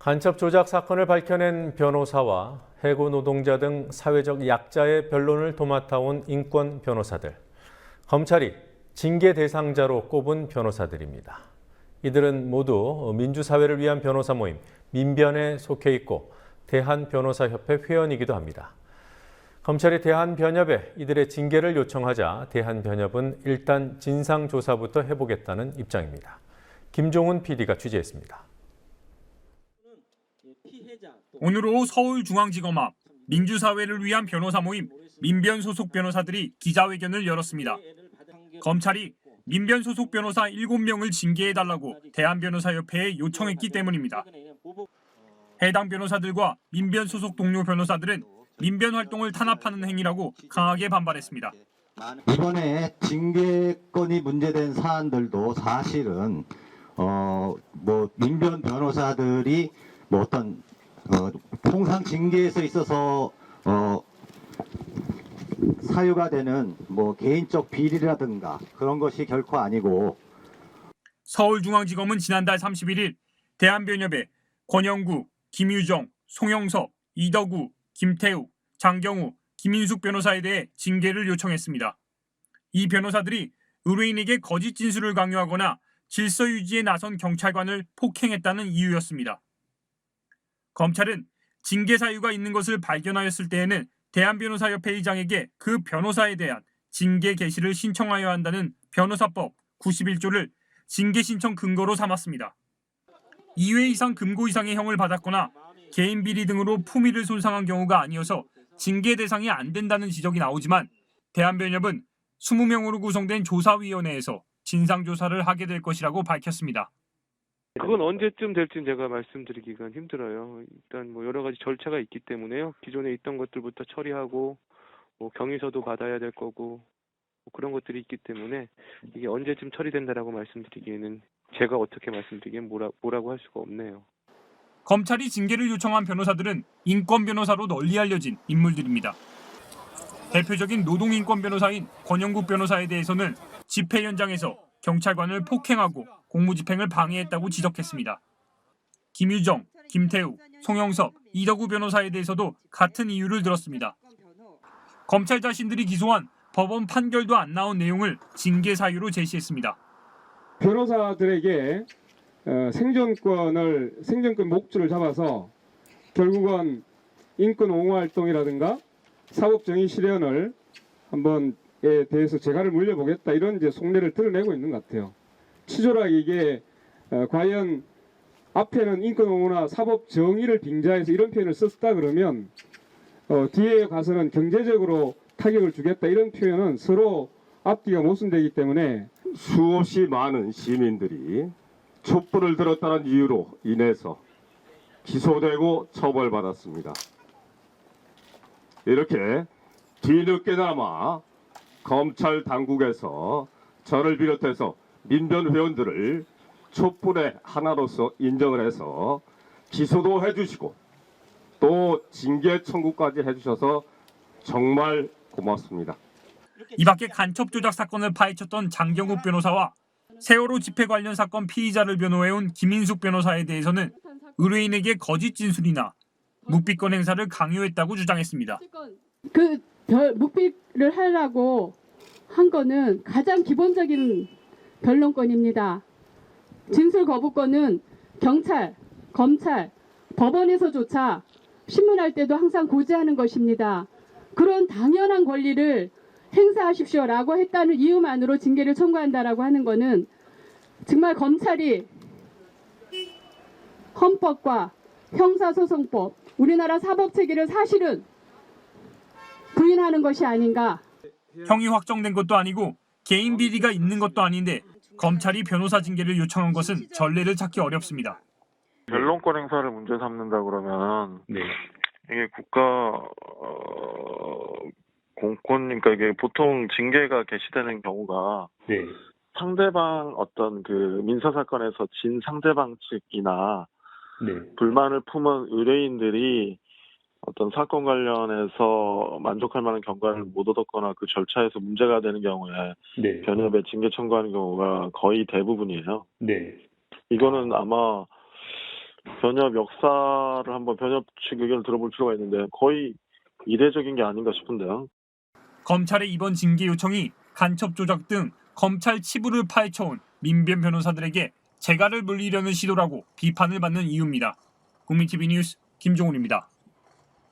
간첩 조작 사건을 밝혀낸 변호사와 해고 노동자 등 사회적 약자의 변론을 도맡아온 인권 변호사들. 검찰이 징계 대상자로 꼽은 변호사들입니다. 이들은 모두 민주사회를 위한 변호사 모임 민변에 속해 있고 대한변호사협회 회원이기도 합니다. 검찰이 대한변협에 이들의 징계를 요청하자 대한변협은 일단 진상조사부터 해보겠다는 입장입니다. 김종훈 PD가 취재했습니다. 오늘 오후 서울중앙지검 앞 민주사회를 위한 변호사 모임 민변 소속 변호사들이 기자회견을 열었습니다. 검찰이 민변 소속 변호사 7명을 징계해달라고 대한변호사협회에 요청했기 때문입니다. 해당 변호사들과 민변 소속 동료 변호사들은 민변 활동을 탄압하는 행위라고 강하게 반발했습니다. 이번에 징계권이 문제된 사안들도 사실은 민변 변호사들이 어떤 통상 징계에서 있어서 사유가 되는 개인적 비리라든가 그런 것이 결코 아니고. 서울중앙지검은 지난달 31일 대한변협에 권영구, 김유정, 송영섭, 이덕우, 김태우, 장경우, 김인숙 변호사에 대해 징계를 요청했습니다. 이 변호사들이 의뢰인에게 거짓 진술을 강요하거나 질서 유지에 나선 경찰관을 폭행했다는 이유였습니다. 검찰은 징계 사유가 있는 것을 발견하였을 때에는 대한변호사협회 의장에게 그 변호사에 대한 징계 개시를 신청하여야 한다는 변호사법 91조를 징계 신청 근거로 삼았습니다. 2회 이상 금고 이상의 형을 받았거나 개인 비리 등으로 품위를 손상한 경우가 아니어서 징계 대상이 안 된다는 지적이 나오지만 대한변협은 20명으로 구성된 조사위원회에서 진상조사를 하게 될 것이라고 밝혔습니다. 그건 언제쯤 될지는 제가 말씀드리기가 힘들어요. 일단 여러 가지 절차가 있기 때문에요. 기존에 있던 것들부터 처리하고 경위서도 받아야 될 거고 그런 것들이 있기 때문에 이게 언제쯤 처리된다라고 말씀드리기에는 제가 어떻게 말씀드리기엔 뭐라고 할 수가 없네요. 검찰이 징계를 요청한 변호사들은 인권 변호사로 널리 알려진 인물들입니다. 대표적인 노동인권 변호사인 권영국 변호사에 대해서는 집회 현장에서 경찰관을 폭행하고 공무집행을 방해했다고 지적했습니다. 김유정, 김태우, 송영섭, 이덕우 변호사에 대해서도 같은 이유를 들었습니다. 검찰 자신들이 기소한 법원 판결도 안 나온 내용을 징계 사유로 제시했습니다. 변호사들에게 생존권 목줄을 잡아서 결국은 인권 옹호 활동이라든가 사법 정의 실현을 한번에 대해서 재갈을 물려보겠다 이런 속내를 드러내고 있는 것 같아요. 치졸하게 이게 과연 앞에는 인권 옹호나 사법 정의를 빙자해서 이런 표현을 썼다 그러면 뒤에 가서는 경제적으로 타격을 주겠다 이런 표현은 서로 앞뒤가 모순되기 때문에 수없이 많은 시민들이 촛불을 들었다는 이유로 인해서 기소되고 처벌받았습니다. 이렇게 뒤늦게나마 검찰 당국에서 저를 비롯해서 민변 회원들을 촛불의 하나로서 인정을 해서 기소도 해주시고 또 징계 청구까지 해주셔서 정말 고맙습니다. 이 밖에 간첩 조작 사건을 파헤쳤던 장경욱 변호사와 세월호 집회 관련 사건 피의자를 변호해온 김인숙 변호사에 대해서는 의뢰인에게 거짓 진술이나 묵비권 행사를 강요했다고 주장했습니다. 묵비를 하려고 한 거는 가장 기본적인 변론권입니다. 진술 거부권은 경찰, 검찰, 법원에서조차 신문할 때도 항상 고지하는 것입니다. 그런 당연한 권리를 행사하십시오라고 했다는 이유만으로 징계를 청구한다라고 하는 것은 정말 검찰이 헌법과 형사소송법, 우리나라 사법체계를 사실은 부인하는 것이 아닌가. 형이 확정된 것도 아니고 개인 비리가 있는 것도 아닌데 검찰이 변호사 징계를 요청한 것은 전례를 찾기 어렵습니다. 변론권 행사를 문제 삼는다 그러면 이게 국가 공권, 그러니까 이게 보통 징계가 개시되는 경우가 상대방 어떤 그 민사 사건에서 진 상대방 측이나 불만을 품은 의뢰인들이 어떤 사건 관련해서 만족할 만한 경과를 못 얻었거나 그 절차에서 문제가 되는 경우에 변협에 징계 청구하는 경우가 거의 대부분이에요. 이거는 아마 변협 역사를 한번 변협 측 의견을 들어볼 필요가 있는데 거의 이례적인 게 아닌가 싶은데요. 검찰의 이번 징계 요청이 간첩 조작 등 검찰 치부를 파헤쳐온 민변 변호사들에게 재갈을 물리려는 시도라고 비판을 받는 이유입니다. 국민TV 뉴스 김종훈입니다.